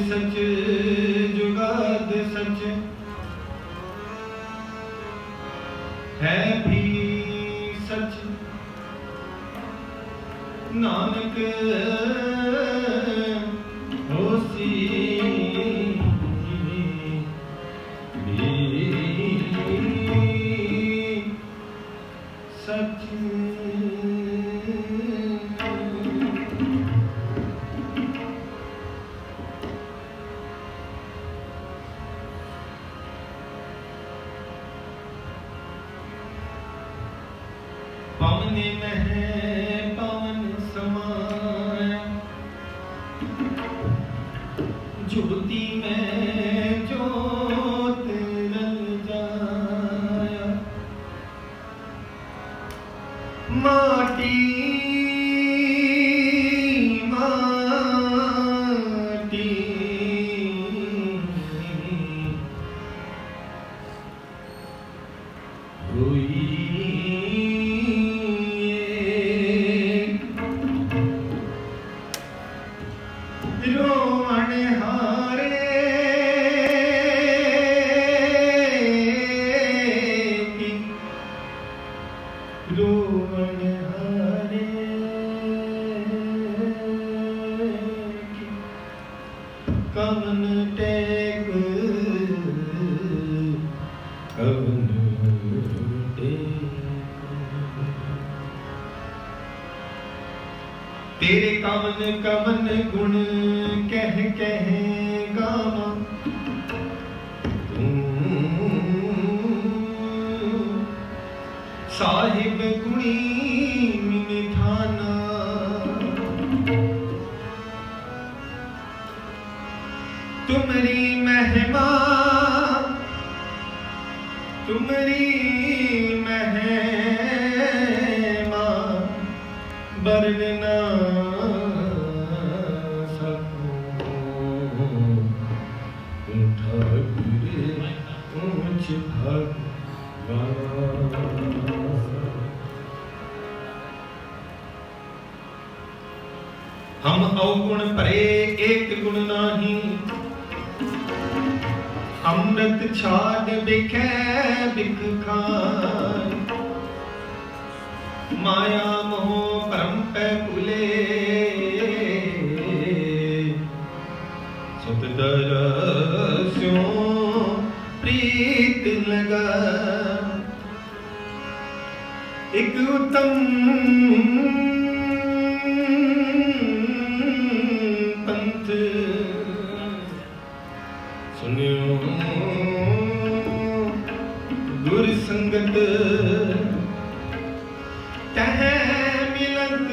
सच जुगाद सच है भी सच नानक होसी भी सच। पवन में पवन समाया ज्योति में ज्योत रल जाया माटी माटी हुई रोवण हारे की रोवण हारे की कवन टेक कवन तेरे कवन कवन गुण कह कह गावा तू साहिब गुणी निधाना तुमरी महिमा तुमरी महिमा वर्णना हम अवगुण परे एक गुण नाही अमृत छाड़ बिखे बिख खान माया मोह परम पे भूले सुत दरस्यों प्रीत लगा एक उत्तम पंथ सुनियो गुर संगत कह मिलत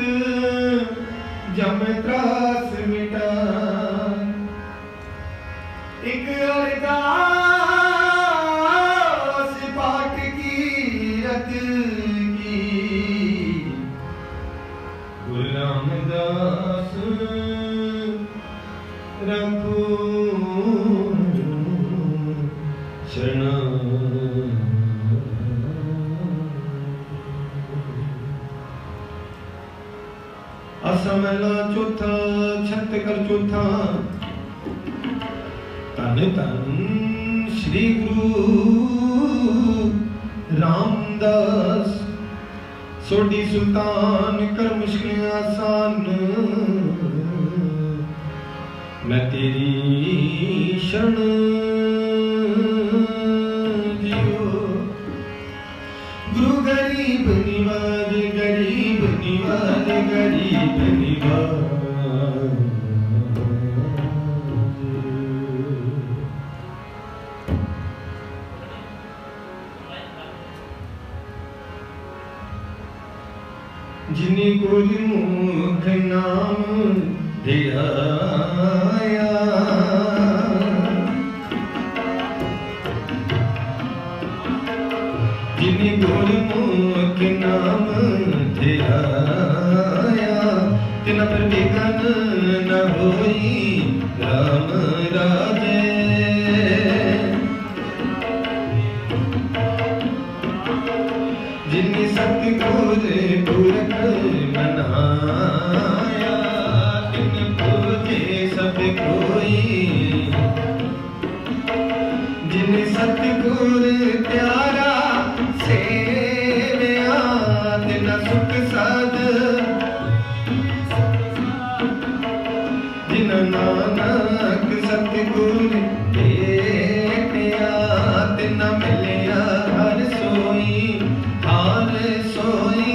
जम त्रास मिटा एक अरदास पाठ की रत की गुरु रामदास रखो शरणा असमला चौथा छत कर चौथा तन तन श्री गुरु रामदास सोडी सुल्तान कर मुश्किल आसान मैं तेरी शरण जियो गुरु गरीब निवाज गरीब निवाज गरीब निवाज जिन्हें गुरुमुख नाम धियाया जिन्हें गुरुमुख नाम धियाया तिन पर विघन न होई राम राजे जिन्हें सतगुर पुरख मनाया तिन पूजे सब कोई गुर त्यारा सेविया तिन सुख साध जिन नानक सतगुर भेटिया तिन मिलिया हर सोई हर सोई।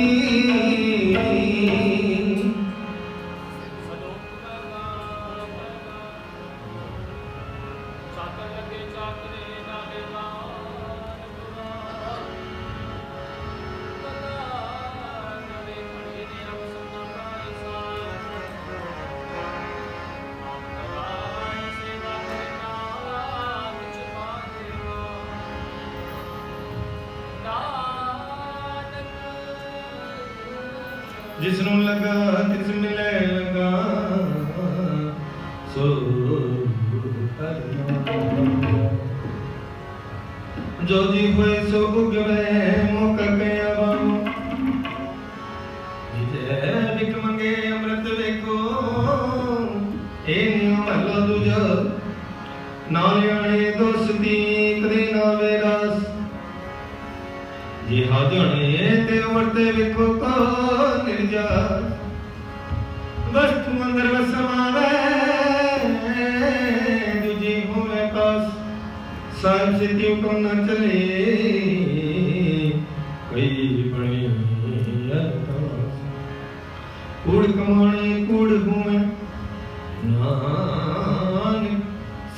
जिसनों लगा तिस मिले लगा सो जो जी हुए सो उगवे मौका कया बानो जिजे बिक मंगे अमृत वेखो ए नियो महला दूजा नाल आने दोस्ती कदे ना वेरास जी हा जाने ते वर्ते वेखो को निर्जा वस्तु अंदर वसमावे दूजी होवे पास साहिब से त्यों को न चले कई बने कूड़ कमाने कूड़ हुए नानक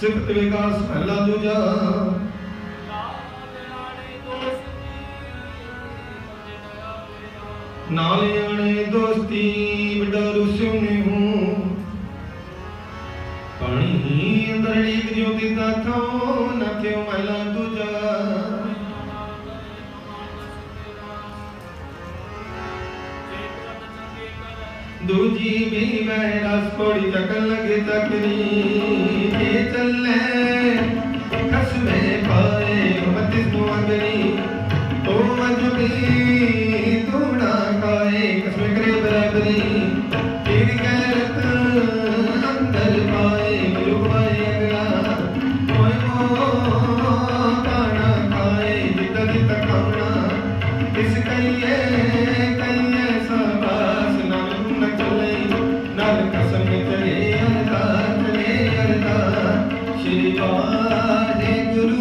सिफत विकास पहला दूजा नाले आने दोस्ती बड़ा रुस्यों हूँ पानी अंदर एक ज्योति का था न क्यों मैला दूजा दूजी भी वह रस पौड़ी चकन लगे तकरी ये चलने कसमे पाए मतिस मुआगरी ओ मजबी तूना खाए कसमे करे बराबरी फिर गैरत अंदर पाए गुरु पाए अगला मोय मो काना खाए जिता जिता कामना इस कहिए साबास नाम न चले नाल कसम चले अरदा श्री वाहे गुरु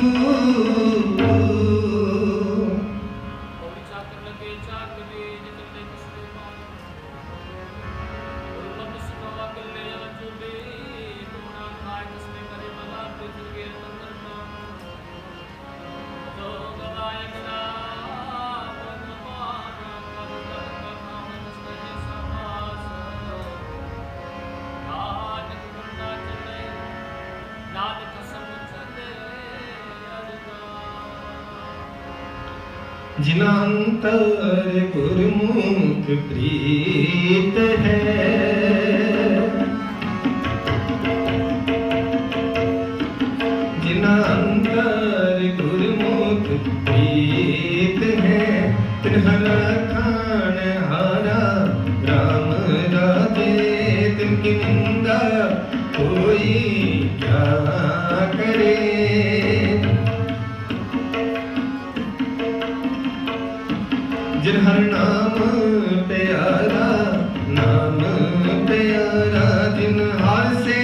जिना अंतर गुरमुख प्रीत है जिना अंतर गुरमुख प्रीत है तिन्हर खान हारा राम राजे तिनकी निंदा कोई क्या करे जिन हर नाम प्यारा जिन हर से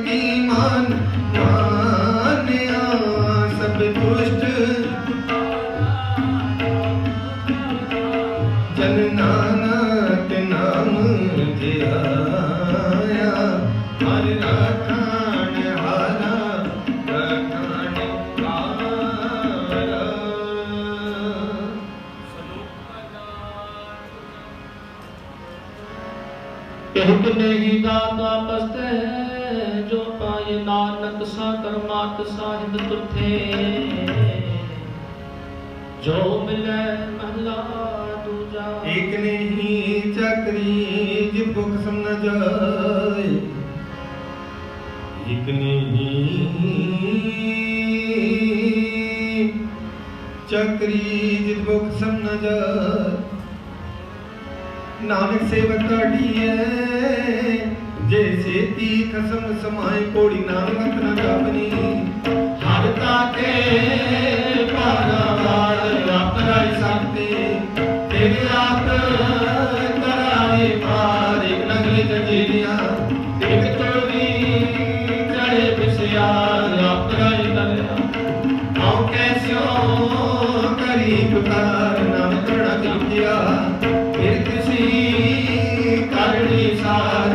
की मान मान्या सब दुष्ट जन नानक नाम धियाया हर राखान हारा राखान हारा। कहत नहीं दाता पस्त है जो पाए नानक सा करमात साहिब तुथे जो मिले महला दूजा एक नहीं चक्री जिन को कसम न जाए एक नहीं चक्री जिन को कसम न जाए नानक सेवक काटी है जैसे ती कसम समाए कोड़ी नानक न जापनी हर ताके पुकार नाम करना कीतिया फिर किसी करणी सार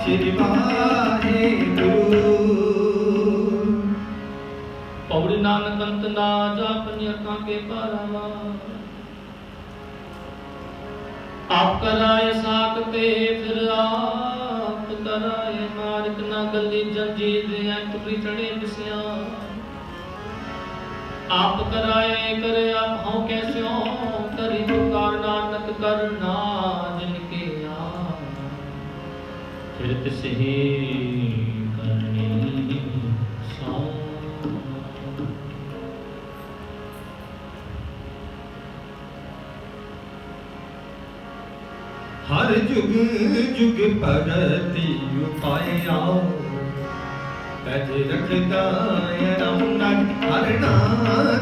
श्री वाहेगुरु। पौड़ी नानक अंत ना जापन अखां के पारावा आप कराए साकते फिर आप कराए मार्ग ना गली जंजीर टुकड़ी चढ़े दिसिया आप कराए करे आप हों कैसे हो करी पुकार नानक करना जिनके फिर तिसे करनी सा। हर जुग जुग परति उपाया पैज रखता रमना हरना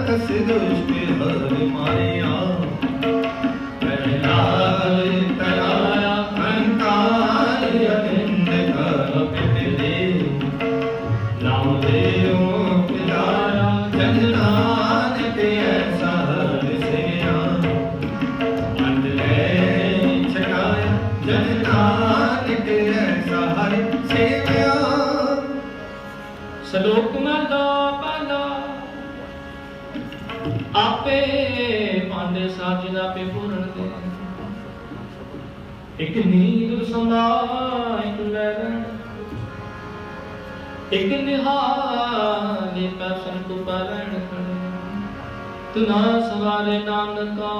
कस दुष्ट हर माया पहला तराया अंकार अनिंद कपिते नाम देव पिलाया जन नानक ऐसा दिसया अंध छकाया जन नानक ऐसा हर सेवया। सलोक महला पहला आपे पांडे साजना पे पूर्ण दे एक नीर संभा एक लैरण एक निहाले पैसन को परण तुना सवारे नानका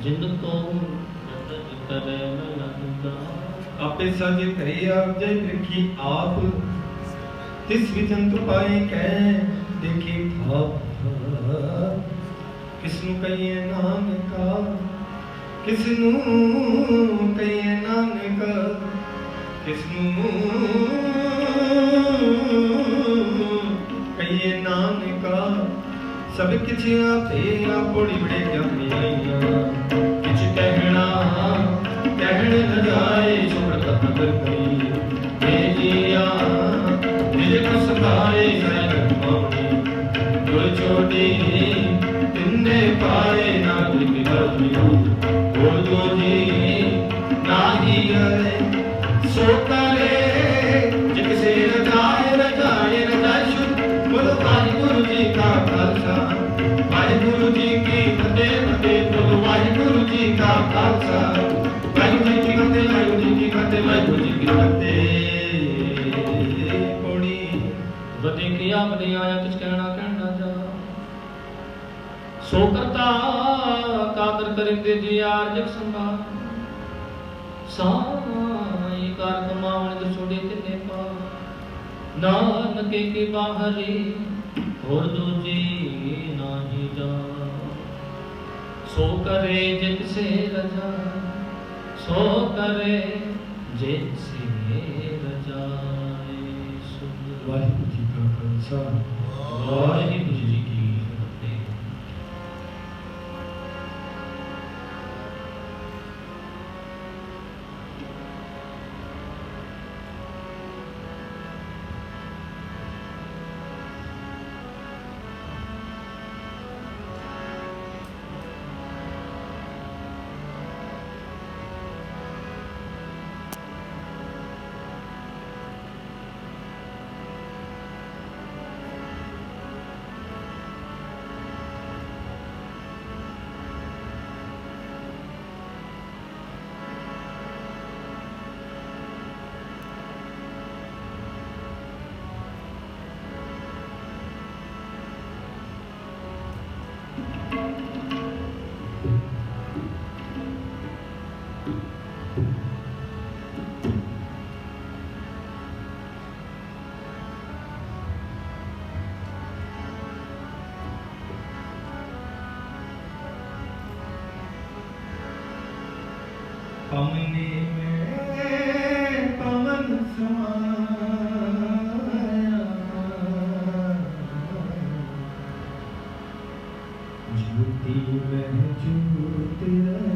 जिनको करे लगदा आपे साजे करे आप जय रखी आप तिस विजन तो पाए कह देखे था किसनु कहिए नानका किसनु कहिए नानका किसनु कहिए नानका सब किछ आपे आपोड़ी बड़े ज्ञानी आईया किछ कहना कहण न जाए शुक्र कदर करी भेजिया निज को सताए सैन मानी जो छोटी तिन्ने पाए नागरिक गलती बोलो जी नाही गए सो करे जिसे रजाए रजाए रजाशु बोलो वाहिगुरु जी का खालसा वाहिगुरु जी की फतेह फतेह बोलो वाहिगुरु जी का खालसा वाहिगुरु जी की फतेह वाहिगुरु जी की फतेह वाहिगुरु जी की फतेह। वधे किया वधे आया कुछ कहना कहना जा सो करता कादर करेंगे जी यार जग संभाल साई कार कमावन जो छोड़े तिने पा नानके की बाहरी और दूजी ना ही जा सो करे जिनसे रजा सो करे जिनसे रजाए वाहिगुरु जी का खालसा वाहिगुरु जी की फतेह। पवने में पवन समाया ज्योति में ज्योति रह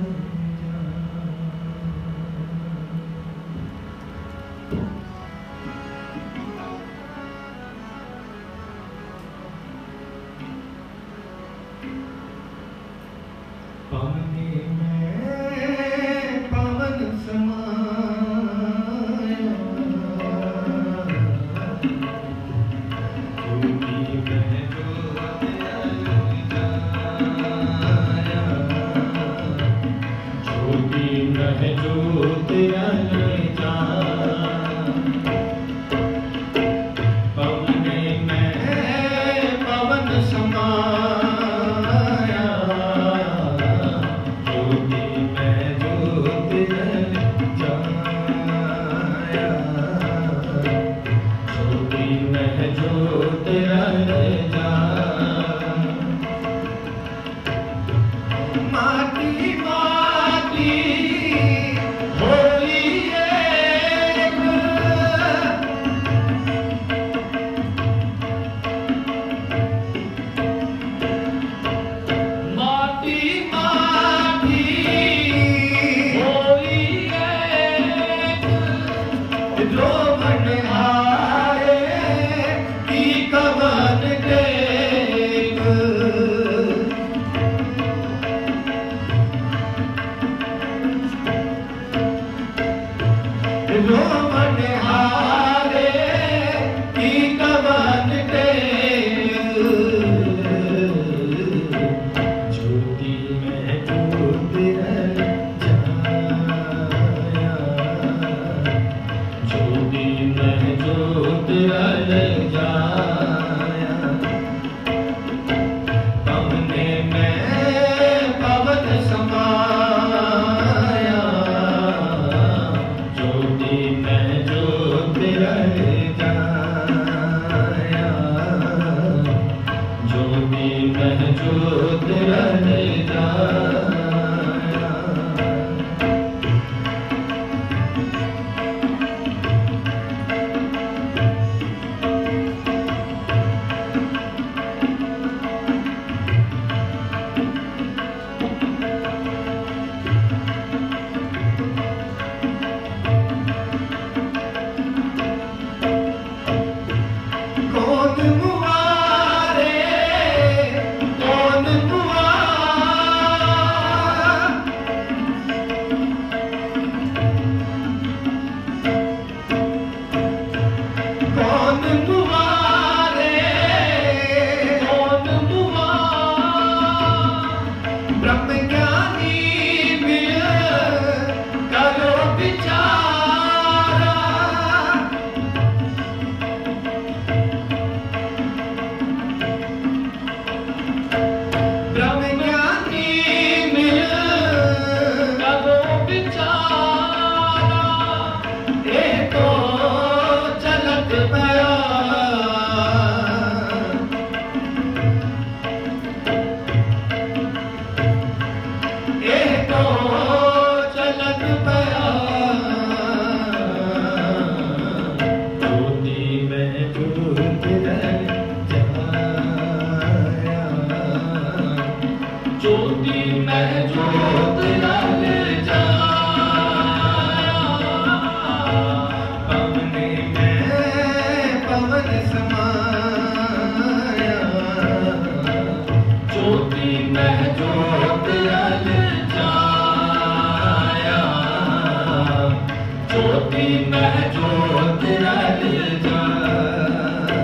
ज्योति में ज्योत रल जाए।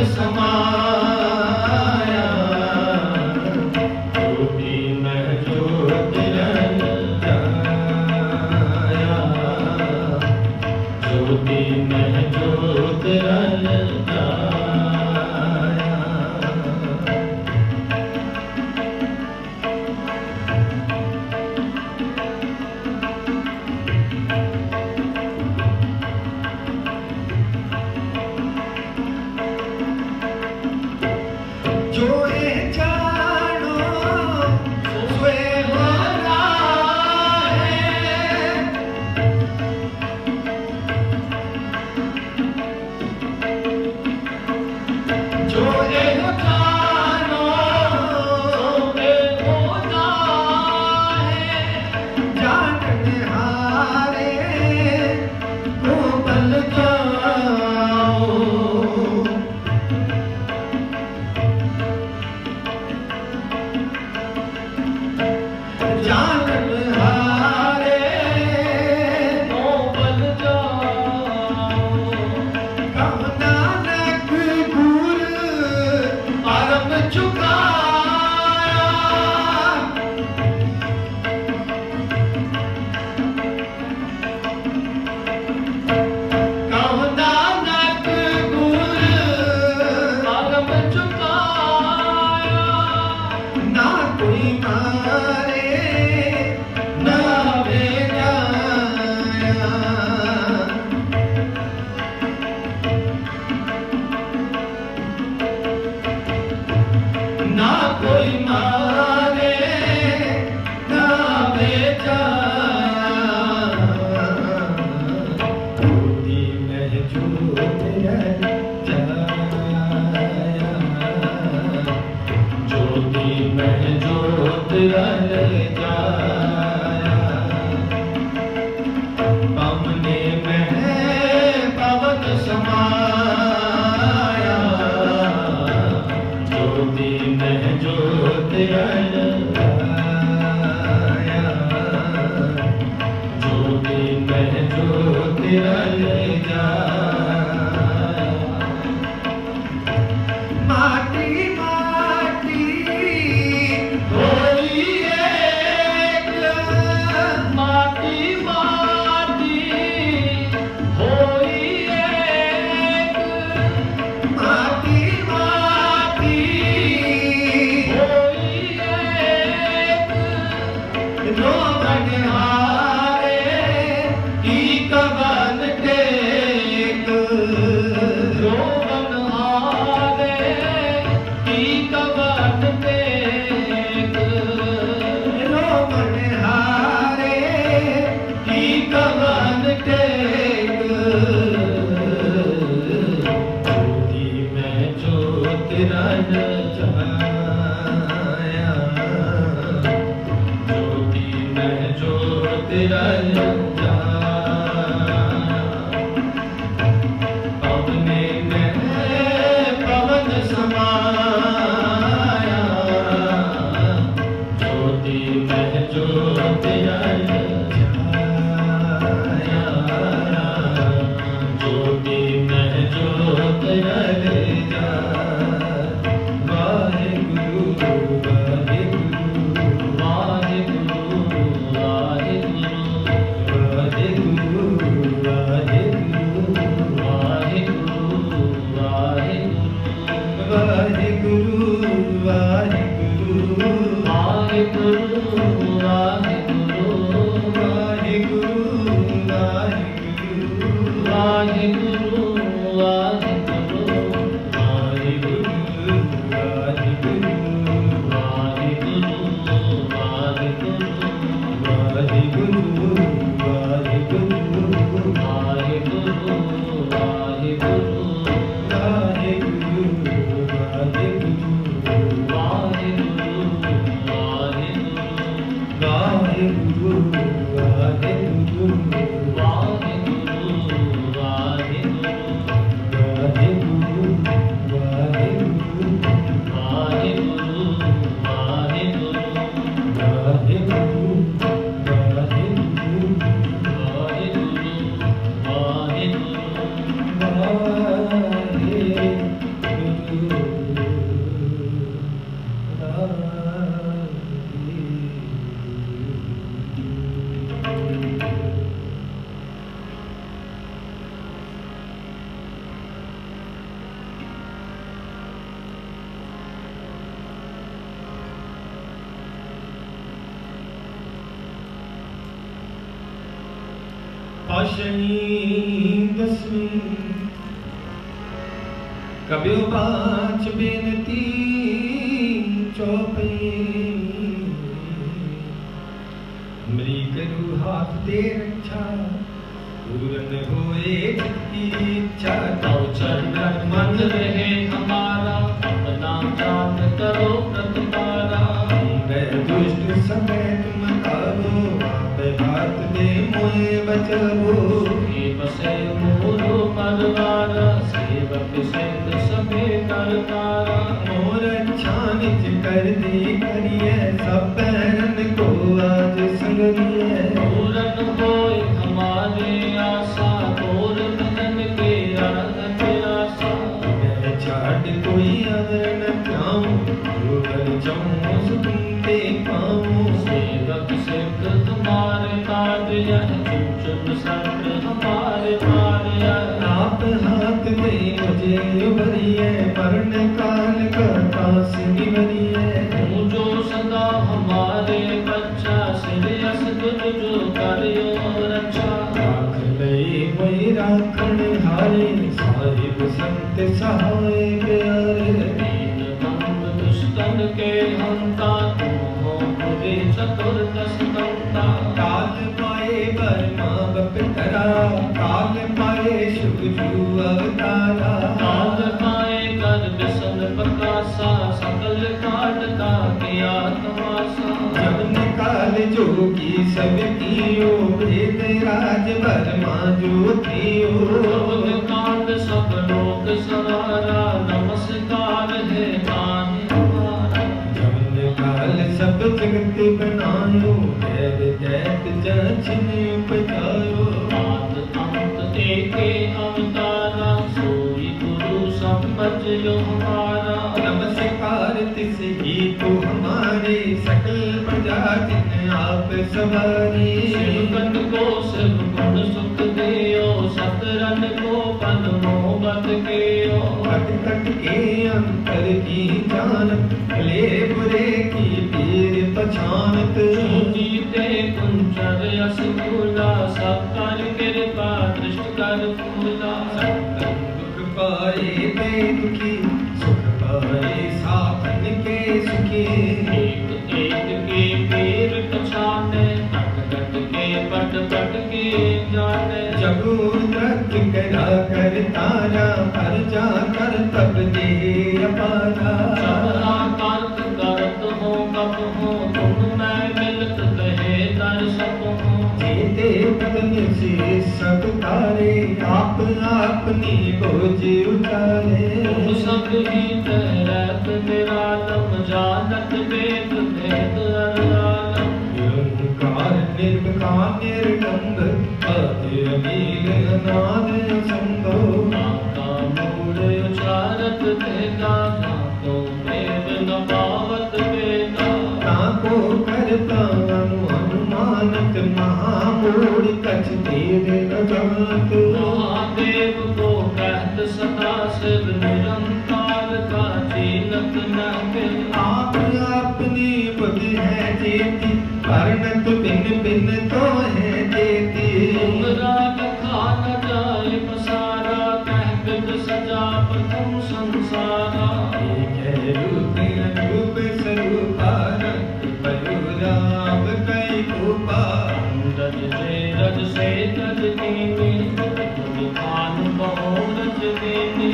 समाया ज्योति में ज्योति रन जाया ज्योति में ज्योति रन जाया। जो ये जानो सोए होना है जो ये जानो सोए होना है जानने हारे को बल जाओ जानन हारे को बल जाओ कम नानक गुर परम चुकाया कम नानक गुर परम चुकाया ना कोई मारे ना बेजाया ना कोई मारे ना बेजाया ज्योति में ज्योति रन जाया ज्योति में ज्योति रन जाया पवने में पवन समाया ज्योति में ज्योति रन जाया ज्योति में ज्योति रन जाया। माटी माटी होई एक माटी माटी होई एक माटी माटी होई एक रोगन हारे की कवन टेक रोगन हारे की कवन टेक रोगन हारे की कवन टेक ज्योति में ज्योति रन जाया ज्योति में ज्योति रन जाया पवने में पवन समाया ज्योति में ज्योति रन जाया ज्योति में ज्योति रन जाया। वाहे पातशाही दसवीं कबियो बाच बेनती चौपई मरी करू हाथ दे रक्षा पूरन होए की इच्छा तो चरण मन रहे हमारा अपना जान करो प्रतिपारा मैं दुष्ट समय तुम काबो आप हाथ दे मोए बचावो ये बसे मोरो परवारा सेवक सिद्ध सभे करतारा मोर अच्छा निज कर दी करिए सब पैरन को आज संगरिए पूरन होए हमारे आशा तोर भजन के रात आशा मैं छाड़ कोई अगर न पाऊं जो कर जाऊं सुन ते पाऊं सेवक सिद्ध हमारे कार्य चुन सत्र हमारे कार्य आप हाथ दे मुझे उभरिए मरण काल का तास निवरिए तू जो सदा हमारे बच्चा सिरयस तुझ जो करियो रक्षा राख लई मोई राखण हारे साहिब संत सहाय प्यारे दीन बंधु दुष्टन के हंता तू हो बुद्धि चतुर्दश दंता काल पाए बर्मा बपितरा काल पाए शुभजू अवतारा काल पाए कर विसन प्रकाशा सकल काट का किया तमाशा जवन काल जोगी सब कियो भेद राज बर्मा जो थियो पवन कांड सब लोक सवारा नमस्कार है कान हमारा जवन काल सब जगत बनायो देव दैत जाचिन उपजायो आद अंत एके अवतारा सोई गुरु समझ हमारा नमस्कार तिस ही तो हमारे सकल प्रजा जिन आप सवारी शिवगण को शिव गुण सुख देयो सतरन को पद मोहबत केयो कट कट के अंतर की जानत भले बुरे की पीर पछानत जीते कुंचर यस फूला सब कर कृपा दृष्ट कर फूला संतन दुख पाए ते दुखी सुख पाए साधन के सुखी एक एक के पैर पछाने कट कट के पट पट के जाने जब द्रक करा कर तारा पर जा कर तब दे अपारा सब आकांत करत हो कब हो तुम मैं मिलत कहे दर सब हो जीते बदन से सब तारे आप अपनी बोझ उतारे तुम सब ही तरत निरालम जानत वेद भेद अरलालम निरंकार निर्विकार निर्गंध आदि अमील अनाद असंभव काका मूल उचारत वेदा काको वेद न पावत वेदा ताको करता अनुमानत महामूढ़ कछ देव न जानत महादेव को कहत सदा शिव निरंकार का चीनत न फिर आप अपनी बुद्धि है जेती वर्णत भिन्न भिन्न तो है जेती तुमरा लखा न जाए पसारा कह बिद सजा प्रथम संसारा एक है रूप रूप स्वरूपा राम कई रूपा रज से रज कीनी खान बहु रज देनी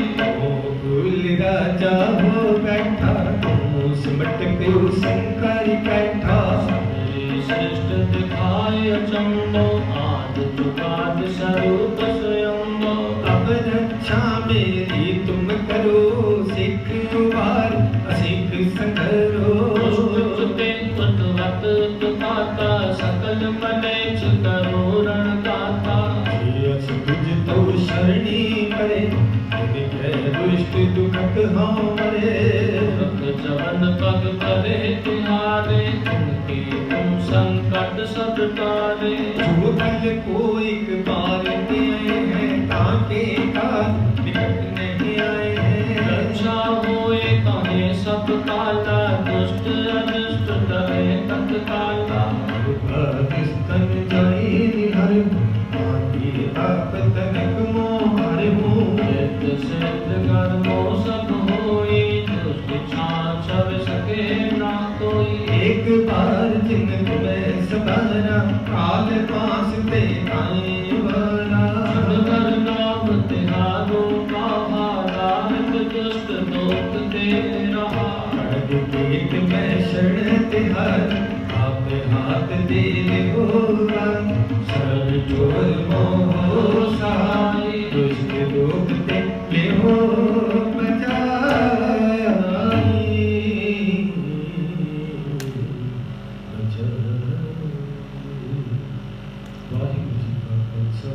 भूल राजा हो बैठा तुम सिमट पे शंकर बैठा श्रेष्ठ दिखाए अचंबो आद जुगाद स्वरूप स्वयंबो अब रक्षा मेरी तुम करो सिख उबार असिख संघरो उच्चते उद्वत उद्धाता सकल मलेच्छ करो रण गाथा यस तुझ तो शरणी परे दुष्ट दुखत हाँ मरे दुख जवन पग करे तुम्हारे उनके तुम संकट सब टारे जो कल को एक बार दिए हैं ताके काल निकट नहीं आए हैं रक्षा होए कहे सब काला दुष्ट अदृष्ट डरे तत्काला स्तन जाई हर आदि कर्मो सब होई, दुष्ट छाछ छवि सके ना कोई। एक बार जिन में सबारा, काल पास ते आई बरा। जन कर नाम तिहारो कहा, नानक दुष्ट दोख दे रहा। खड़ग गीत में शरण तिहार, आप हाथ दे होगा। शरण चोर मोह सहाय, दुष्ट लोक ते ले हो बचाई। वाहिगुरू जी का खालसा,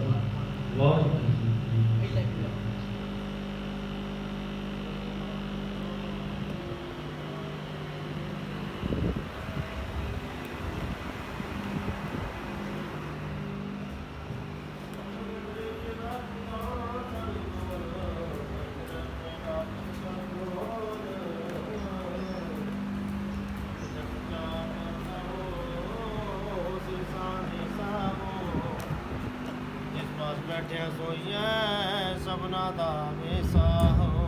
वाहिगुरू जी की फतेह। बैठे सोइए सबना दा वेसाहो।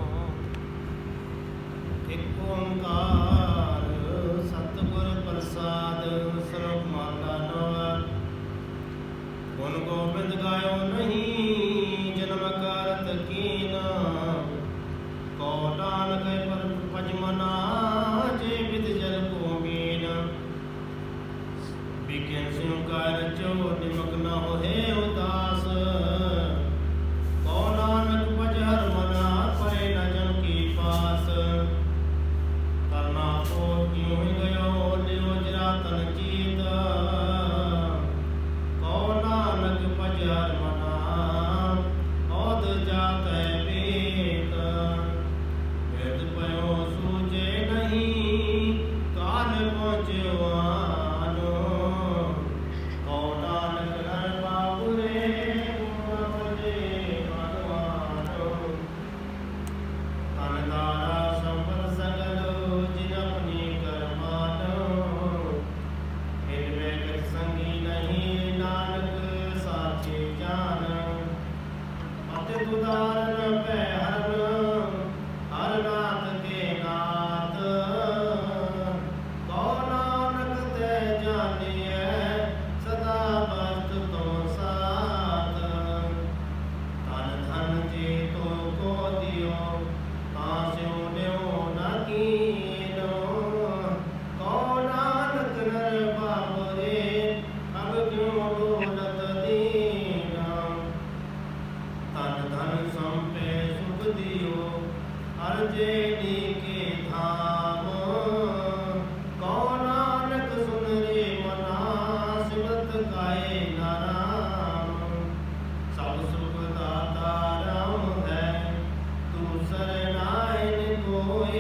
एक ओंकार सतगुर प्रसाद, सर्व माता नोर। गुण गोबिंद गायो नहीं, जन्म करत कीना। को नानक पर पजमना, जे विद जल को मीन। बिकिन सिंह कार चो, निमक न होए उदास। को नानक बजहर मना, परे न जन की पास। करना को क्यों ही गयो, लियो जरातन जीत। को नानक बजहर मना, औद जात बेत। वेद पयो सूझे नहीं, काल पहुँच्यो आनो। को नानक नर बाबुरे, गुण बजे भगवानो। तन तारा संबर सकल, जिन अपनी कर मानो। इनमें कर संगी नहीं, नानक साचे जान। अति तुदारन पे हरन, हर नाथ के नाथ। को नानक ते जानिए, सदा बस्त तो साथ। धन धन जे तो को दियो, तास्यो न्यो न कीनो। को नानक नर बाबरे, अब क्यों डोलत दीना। तन धन संपे सुख दियो, हर जेनी के धाम। को नानक सुन रे मना, सिमरत गाए नाम। सब सुख दाता राम है, तू शरणाइन कोय।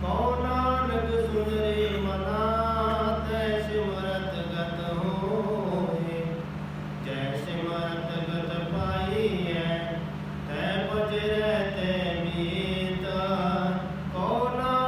को नानक सुन रे मना, तै सिमरत गत होय। जय सिमरत गत पाई है, तै बज रहते मीत। को नानक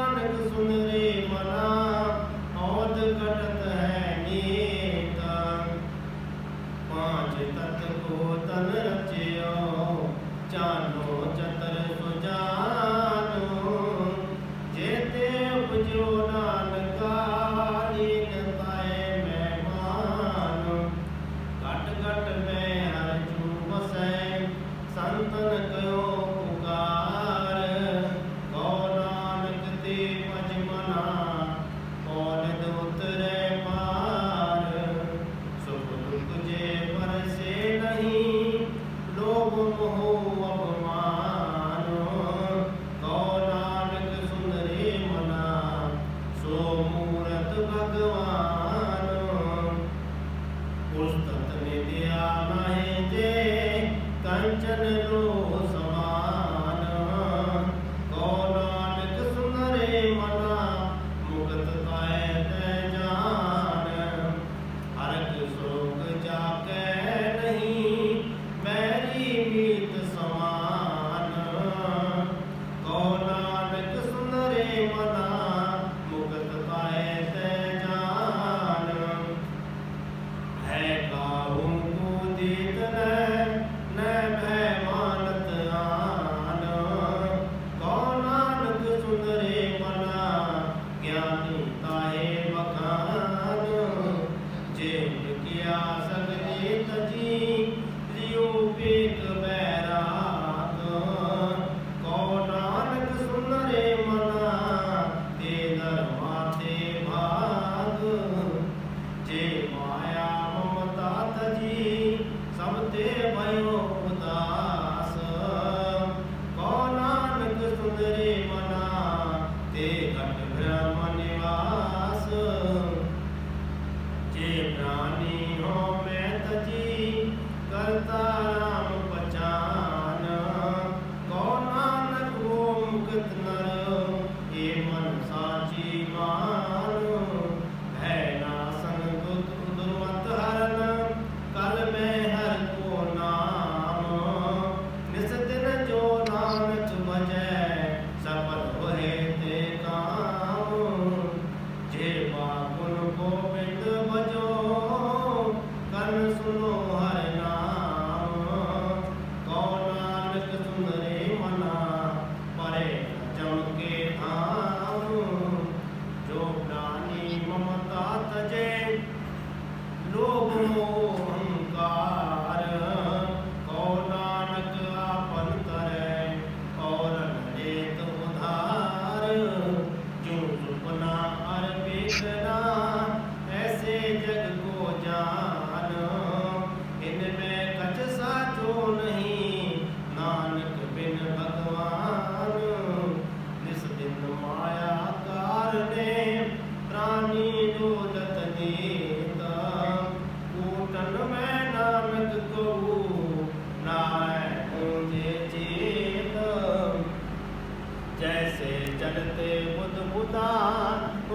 चलते बुध बुधा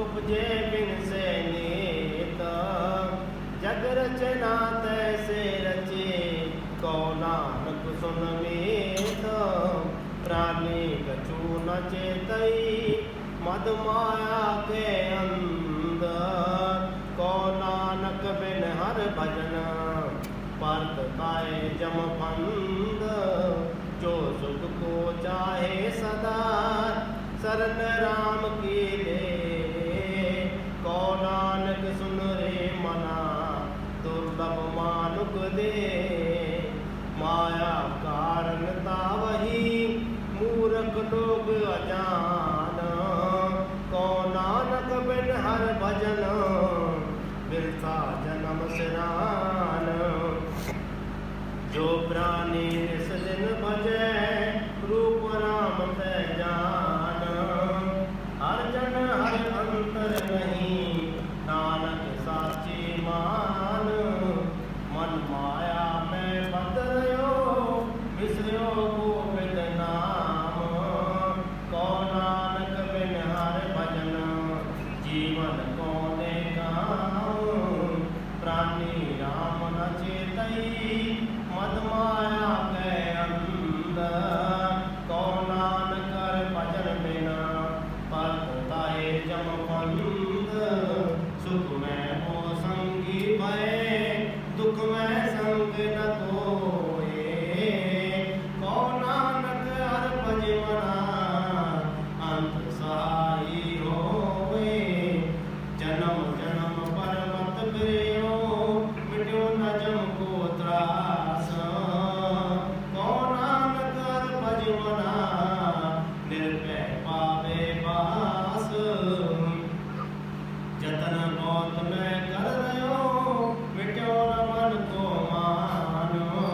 उपजे बिन से नीत जग रचना तैसे रचे को नानक सुन मीत प्राणी कछु न चेतई मद माया के अंदर को नानक बिन हर भजन परत काए जम फंद जो सुख को चाहे सदा शरण राम की ले को नानक सुन रे मना दुर्लभ मानुक दे माया कारणता वही मूर्ख लोग अजान को नानक बिन हर भजन बिरसा जन्म सिरान जो प्राणी निस दिन भजे रूप राम ते जान हर जन हर अंतर नहीं नानक साची मान मन माया में बंद रहो विसरो गोविंद नाम को नानक बिन हर भजन जीवन कोने गाँव प्राणी राम न चेतई मद माया के अंदर को नानक भजन बिना परताए जम फंद सुख में हो संगी भय दुख में संग न कोए को नानक हर भज मना अंत सहाई होए जन्म जन्म पर मत बिरियो मिट्यो न जम को त्रास को नानक हर भज मना निर्भय पावे बास जतन बहुत में कर रहो मिट्यो न मन को मानो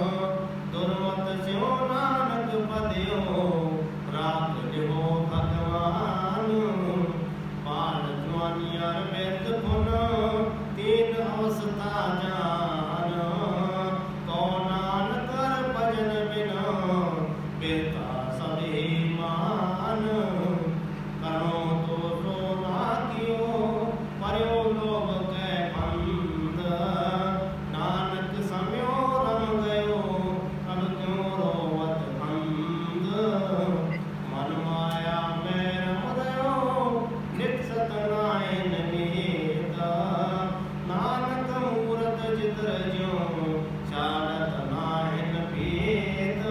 दुर्मत स्यो नानक पदियो राख लिहो भगवान पाल ज्वानियर वेद पुन तीन अवस्था जान को नानक भजन बिना बेता सभी मान करो तो सोना कियो पर्यो लोभ के बंद नानक सम्यो रम गयो अब क्यों रोवत अंध मन माया में रम रहो नित सतनायन नीत नानक मूरत चित्र ज्यो चारत नायन भेद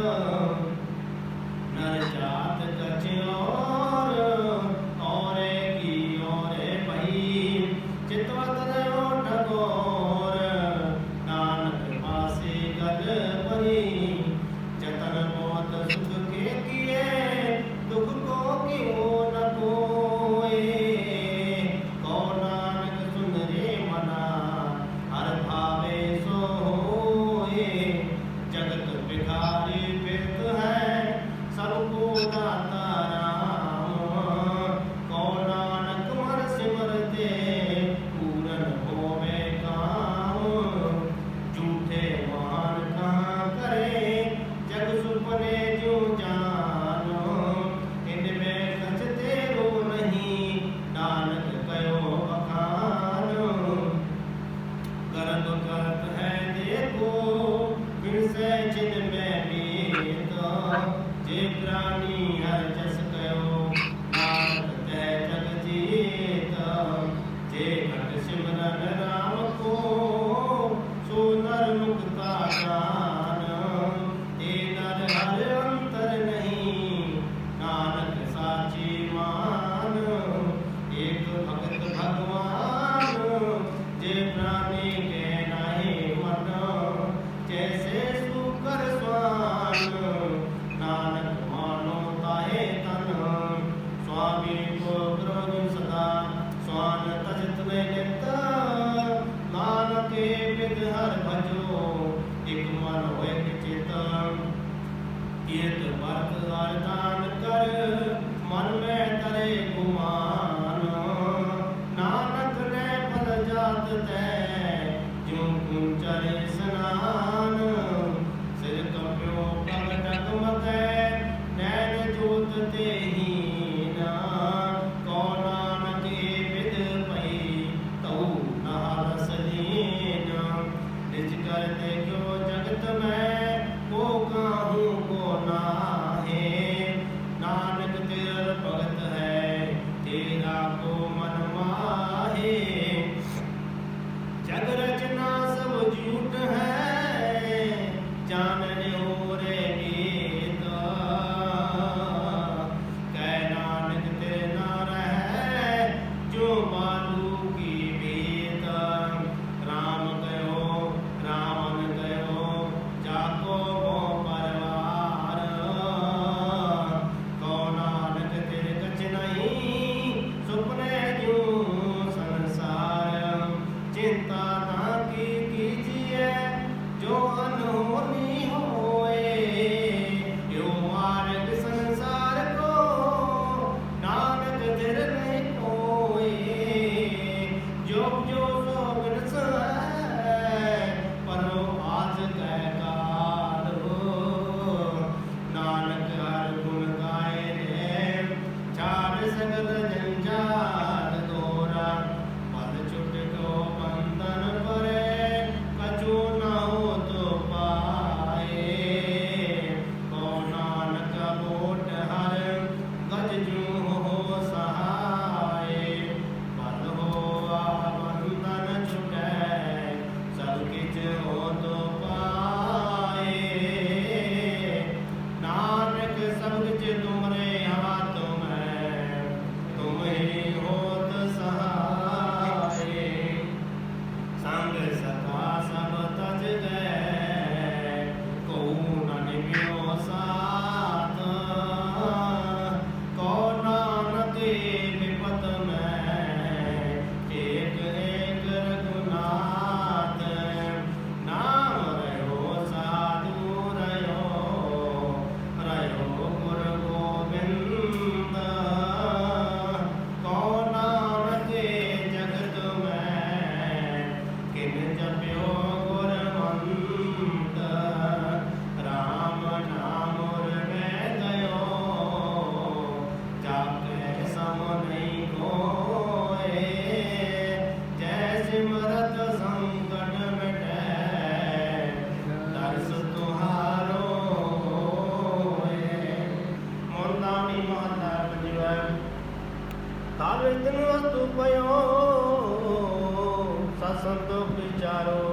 नर जात कछ और की और भई चितवत रहो ठगोर नानक पासे गल परी जतन बहुत सुख के किए दुख को क्यों न कोए को नानक सुन रे मना हर भावे सो होए जगत भिखारी बिरत है सबको दाता राम को नानक मर सिमरते पूरन होवे काम झूठे मान कहाँ करे जग सुपने जो जानो इनमें कछ तेरो नहीं नानक कयो बखान गर्भ करत है देखो बिन से चिन में मीत जे प्राणी हर जस कयो नानक तै जग जीत जे घट सिमरन राम को सो नर मुक्ता जान ते नर हर अंतर नहीं नानक साची मान एक भगत भगवान जे प्राणी के नाही मन जैसे सुकर स्वान नानक मानो ताहे तन स्वामी को क्रोध सदा स्वान तजत में नित नानक विद हर भजो एक मन हो एक चित कीर्त वर्त दान कर मन में तरे गुमान नानक ने फल जात तै ज्यों कुंचरे स्नान सिर कप्यो पग डगमगै नैन जोत ते हीना देखो जगत में को काहू को नाहे। नानक तेरा भगत है तेरा को मन माहे। जग रचना सब झूठ है जानने हो रे नीत। कह नानक तेरे ना रहे जो बालू की बीत। राम गयो रावण गयो जाको वो परवार। को नानक तेरे कछ नहीं सुपने जो संसार। चिंता ना कीजिए जो अनहोनी होए। यो मार्ग संसार को नानक तेरे नहीं कोए। जो सो बिन है परो आज कह कालो। नानक हर गुण गाए रे छाड़ सकल जंजाल दोरा। पद छुट को बंधन परे कछु न हो तो पाए। को नानक बोट हर गज जू हो सहाय। पद हो बंधन छुटे सब किछ हो तो पाए। नानक सब किछ तुमरे हाथ में तुम ही होत सहाय। संग सखा सब तज गए कहूँ न निमियो साथ। को नानक विपत में एक एक रघुनाथ। नाम रहो साधु रहो गुरु गोविंद। को नानक जगत में किन जप्यो गुरमंत। राम नाम में गयो जाके सम नहीं कोए। जय सिमरत संकट मिटे दर्श तुहारो होए। मोंदावनी महला पंजवा। तावे दिन वस्तु पयो सत्संग विचारो।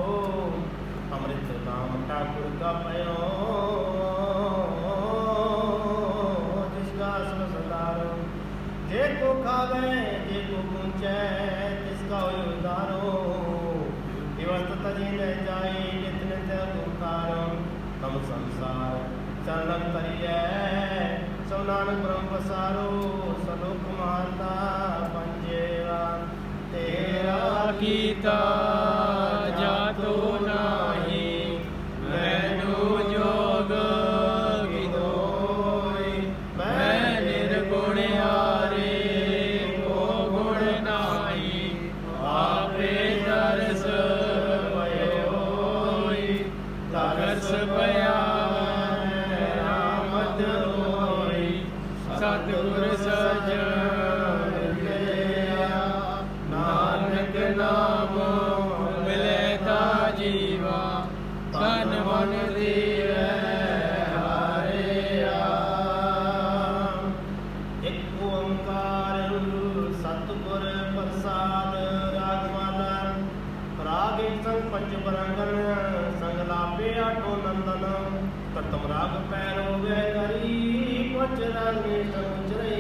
अमृत नाम ठाकुर का पयो जिसका असर सदारो। जे को खावे जे को पूछे जिसका हो उदारो। दिवस तजी न जाए नित नित गुकारो। हम संसार चलन करिए सो नानक ब्रह्म पसारो। सलोक माता पंजेवा तेरा कीता जातो नाही मैनू जोग गिदोई। मैं निर्गुण हारे को गुण नाही आपे तरस पयोई। तरस पया रामत होई सतगुर सजन लिया। नानक नाम मिले ता जीवा तन मन दीवे हारे राम। एक ओंकार सतगुर प्रसाद रागमाला। राग एक संग पंच बरंगन संग लापे आठो नंदन। प्रथम राग पैरो वे करी पंच राग में समुचरे।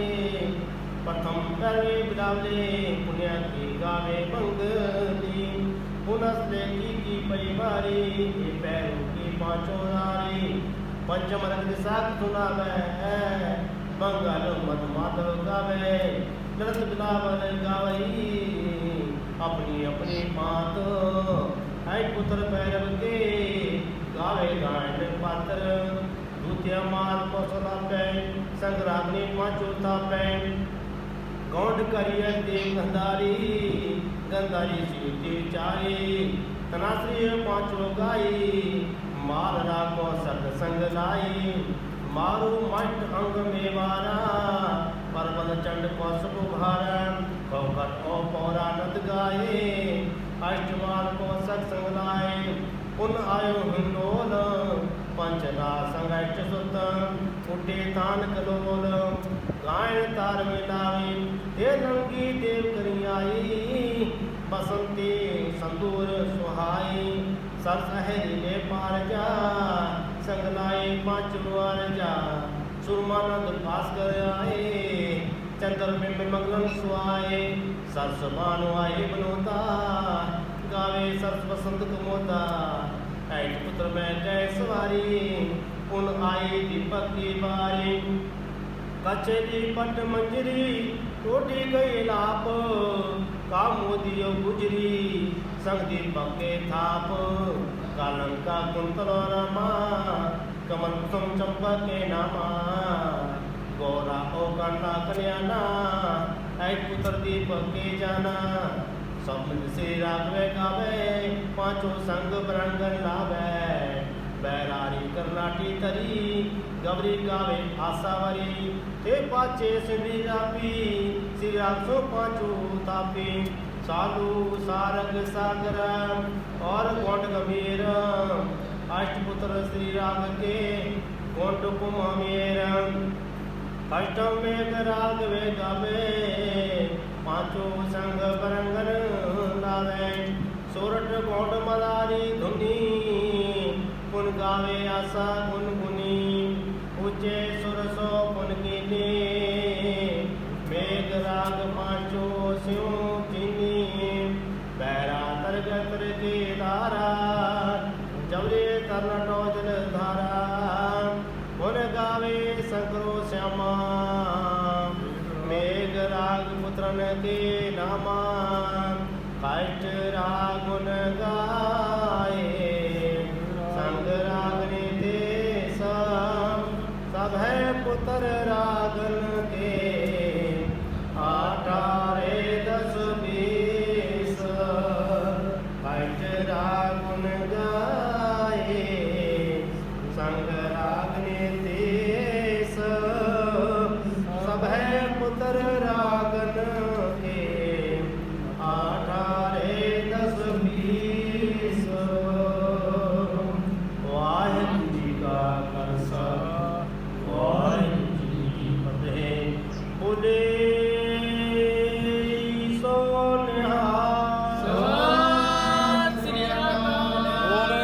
प्रथम पैरवे बिलावले पुण्य की गावे मंगली। पुनस्ते की परिवारी पैरों की पांचों नारी। पंचम रंग साथ सुनावे मंगल मद माधव गावे। नरस बिलावल गावई अपनी अपनी बात। है पुत्र भैरव के गावे गायन पात्र। दूतिया माल कौशला पैन संग्रामनी पांचोता पैन। गौंड करिय देव गंधारी सीटी चारी। तनाश्री पांचों गाई माल राखो सत्संग लाई। मारू मठ अंग मेवारा परबल चंड कौशप भारा। खौखट ओ पौरा नद गाये अष्टमाल को सत्संग लाए। पुन आयो हिंडोल पंचदा संगठ सुत उठे तान कलोल गायन तार मिलावी हे नंगी देव करी आई बसंती संदूर सुहाई सर सहरी ले पार जा संगलाई पांच मुआर जा सुरमानंद पास कर आए चंद्र में मंगलम सुआए सरस मानो आए बनोता गावे सरस बसंत कमोता ऐट पुत्र में जय सवारी पुन आई दीपक की बारी कचेरी पट मंजरी टोटी गई लाप कामोदियो गुजरी संग दीपक के थाप कालंका कुंतलो रमा कमल कुसुम चंपक के नामा गौरा ओ कांडा कल्याणा ऐट पुत्र दीपक के जाना स्वप्न से रागवे गावे पांचों संग बरंगन लावे बैरारी करनाटी तरी गबरी गावे आसावरी ते पाचे सिंधी रापी श्री राक्षो पांचो तापी सालू सारग सागर और गोंड गंभीर अष्टपुत्र श्री राग के गोंड कुमेर अष्टम में राग वे गावे पांचों संग बरंगन लावे सोरठ गोंड मदारी धुनी पुन गावे आशा गुन गुनी ऊंचे सुरसो पुन कीनी मेघ राग पांचो स्यों चीनी बैरा तरगत के धारा जबरे तरनटो जल धारा पुन गावे संकरो श्यामा मेघ राग पुत्रन के नामा काष्ट रागुन गाए संग रागने ते सब है पुत्र रागन के आठारे 10 20 काष्ट रागुन गाए संग रागने ते सब है पुत्र रागन के आठारे 10 20 वाहिगुरु जी का करसा वाहिगुरु जी की फतेह बोले सो निहाल सत श्री अकाल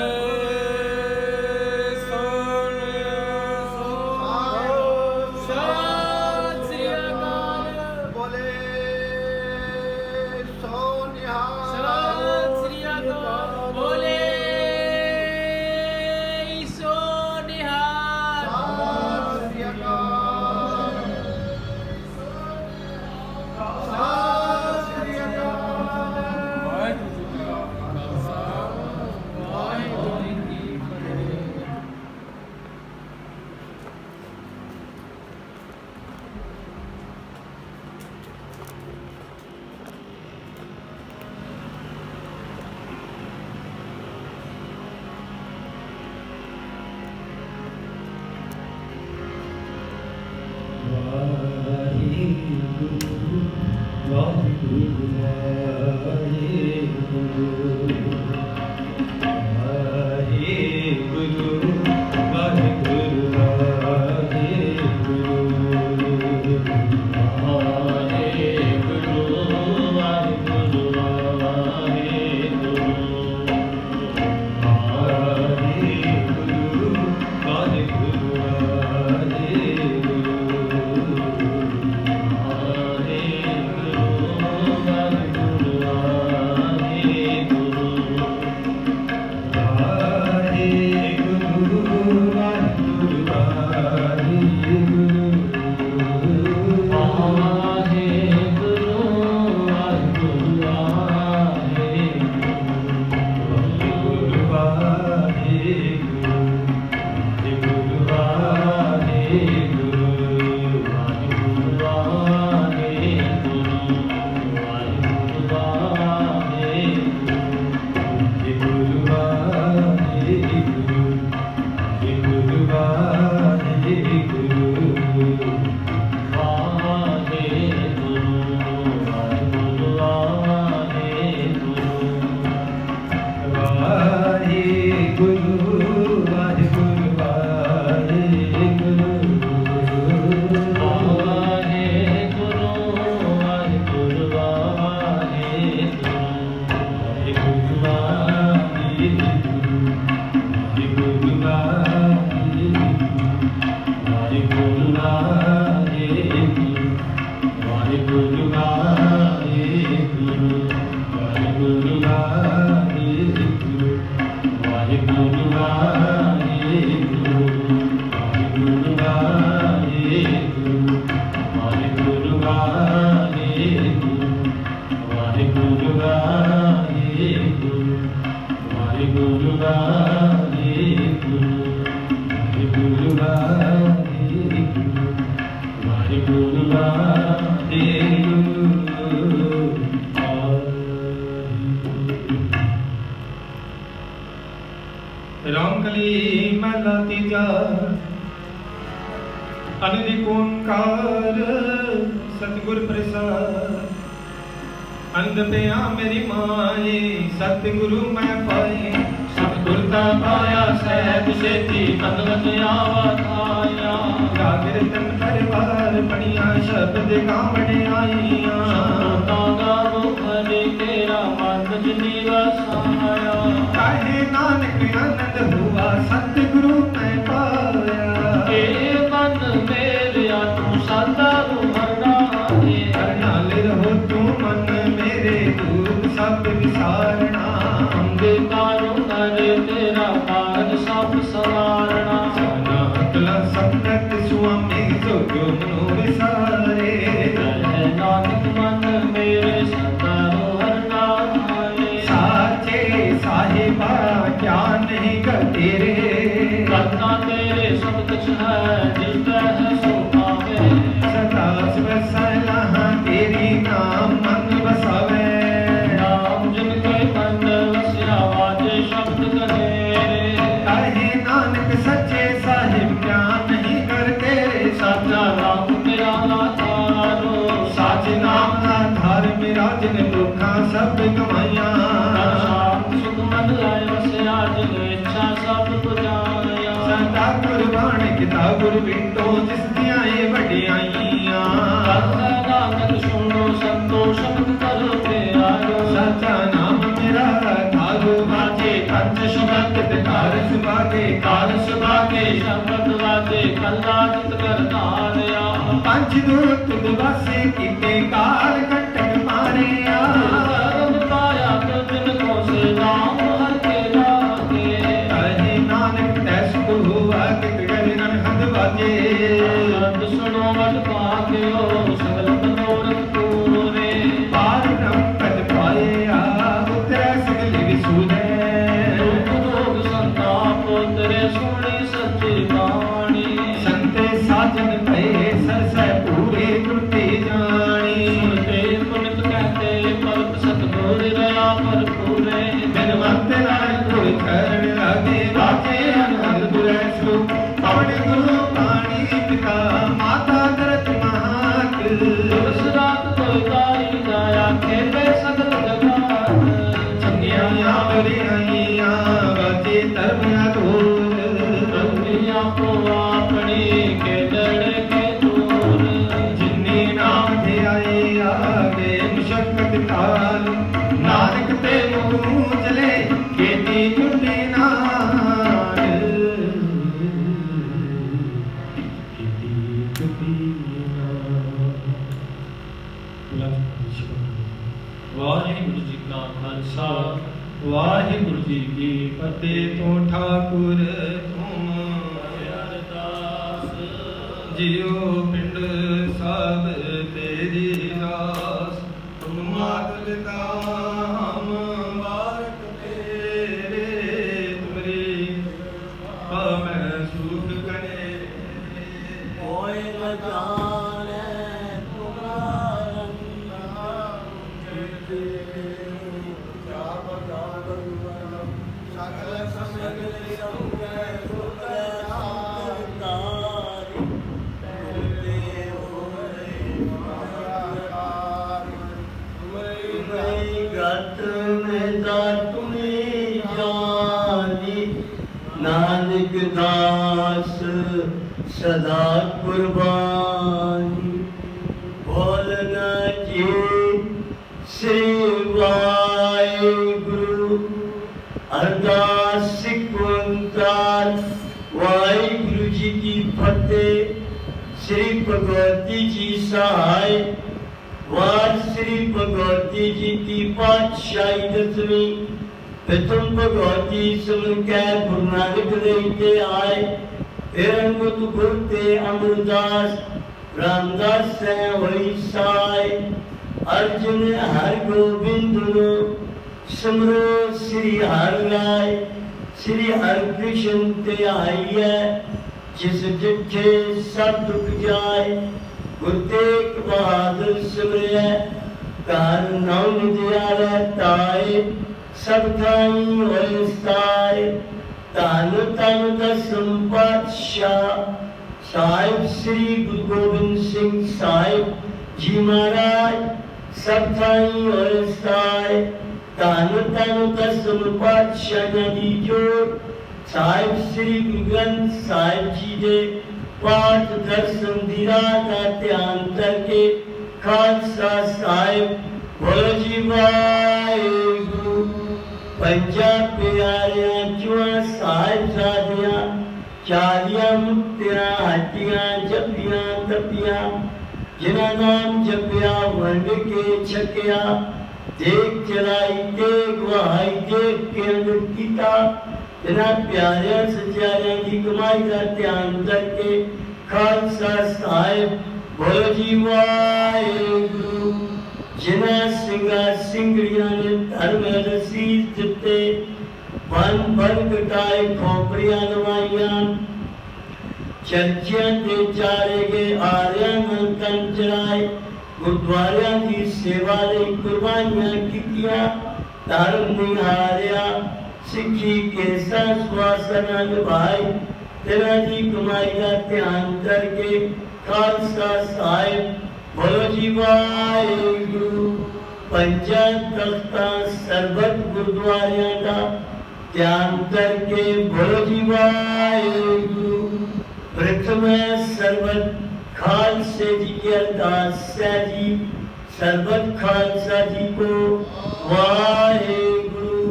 सत श्री अकाल बोले सो निहाल सत श्री अकाल बोले सो निहाल सत श्री अकाल सत श्री अकाल वाहिगुरु जी की फतेह। रामकली महला तीजा अनिल ओंकार सतगुर प्रसाद अंध पिया मेरी माए सतगुरु मैं पाए सतगुर का पाया सहज सेती तनवत आवाधाया जागर तन परिवार बनिया शब्द गावण आईया गारो हरे तेरा मन निवासाया काहे नानक आनंद हुआ सतगुरु मैं पाया के मन मेरा तू सदा हरना नाल रहो तू मन मेरे दुख सब विसारना अंधकारो हरे तेरा कारज सब सवारना साना अकला सप्तक स्वामी जोग्यो मनो विसारे नानक मन मेरे सदा हरना साचे साहिबा क्या नहीं कर तेरे करना तेरे सब कुछ है जिसका है सो पावे सदा सलाह तेरी नाम मन बसावे नाम जिनके मन वस्या वाजे शब्द कहे काहे नानक सच्चे साहिब क्या नहीं कर तेरे सच्चा नाम मेरा आधारो साच नाम आधार मेरा जिन दुखा सब कमाइया शांत सुख मन लाए वस्या जिन इच्छा सब पुजाया सदा कुर्बान किता गुरु बिटो जिस दियां वडियाइयां नानक सुनो संतो शब्द करो प्यारो सच्चा नाम मेरा धारो बाजे पंच शब्द कार सुभागे काल सुभागे शब्द वाजे कल्ला जित कर धारया पंच दूत दिवासे कीते काल कंटक मारिया पाया तो जिनको से नाम हर के लागे कहे नानक तैस को हुआ कि गगन हद बाजे शब्द सुनो मत पाके हो सकल मनोरथ पूरे पार ब्रह्म पद पाया उतरै सगल विसूदे दुख रोग संताप तेरे सुनी सच्ची बाणी संते साजन भये सरसै पूरे गुरते जानी सुनते पुनित कहते पलक सतगुर दया पर पूरे बिन मत नाय कोई करण लागे बाजे अनहद दुरैसु पवन गुरु पाणी पिता माता दरत महात दिवस रात कोई तारी दया खेले सकल जगत चंगियां बरियाइयां बाजे तरबिया दूर दुनिया को अपनी के डर के दूर जिन्नी नाम थे आए आगे मुशक्कत काल नानक ते मुँह चले खेती टूटे नाल खेती टूटी वाहिगुरु जी का खालसा वाहिगुरु जी की फतेह तो ठाकुर तुम अरदास जियो पिंड सब तेरी रास तुम मात पिता हम बालक तेरे तुमरी मैं सुख करे कोई न जाने तुम्हारा क्या बता सकल समझ नानक दास सदा कुर्बानी बोलना जी श्री वाहिगुरु अरदास सिकंदर वाहिगुरु जी की फतेह। श्री भगवती जी सहाय वार श्री भगवती जी की पातशाही दसवीं प्रथम भगवती सुन के गुरु नानक देव के आए हिरणमुत गुरते अमरदास रामदास से वही साय अर्जुन हर गोविंद नो समरो श्री हर राय श्री हर कृष्ण ते आई है जिस डिठे सब दुख जाए गुरु तेग बहादुर सिमरिया कार नाम निधियारा ताए सब थाई होए साए तान तन दसम पातशाह साहिब श्री गुरु गोबिंद सिंह साहिब जी महाराज सब थाई होए साए तान तन दसम पातशाह दी जोड़ साहिब श्री गुरु ग्रंथ साहिब जी दे पाठ दर्शन दी राह का ध्यान करके खालसा साहिब बोलो जी वाहेगुरु पंजाब प्यारियां चुआ साहिब जादियां चारियां मुक्तियां हड्डियां जपियां तपियां जिन्हां नाम जपिया वंड के छकिया देख चलाई देख वहाई देख के अंदर कीता जिन्हां प्यारियां सच्चारियां की कमाई का ध्यान करके खालसा साहिब बोलो जी वाहेगुरु जिन्हां सिंगा सिंगड़ियां ने धर्म रसीद दिते वन बन कटाए खोपड़ियां नवाइयां चर्चियां दे चारे गए आरियां मन तन चढ़ाए गुरुद्वारियां की सेवा लई कुर्बानियां कीतियां धर्म निहारिया सिक्खी के स्वासना निभाई तेरा जी कमाई का ध्यान करके खालसा साहिब बोलो जी वाहेगुरु पंजा तख्ता सरबत गुरुद्वारियां का ध्यान करके बोलो जी वाहेगुरु प्रथम सरबत खालसे जी की अरदास है जी सरबत खालसा जी को वाहेगुरु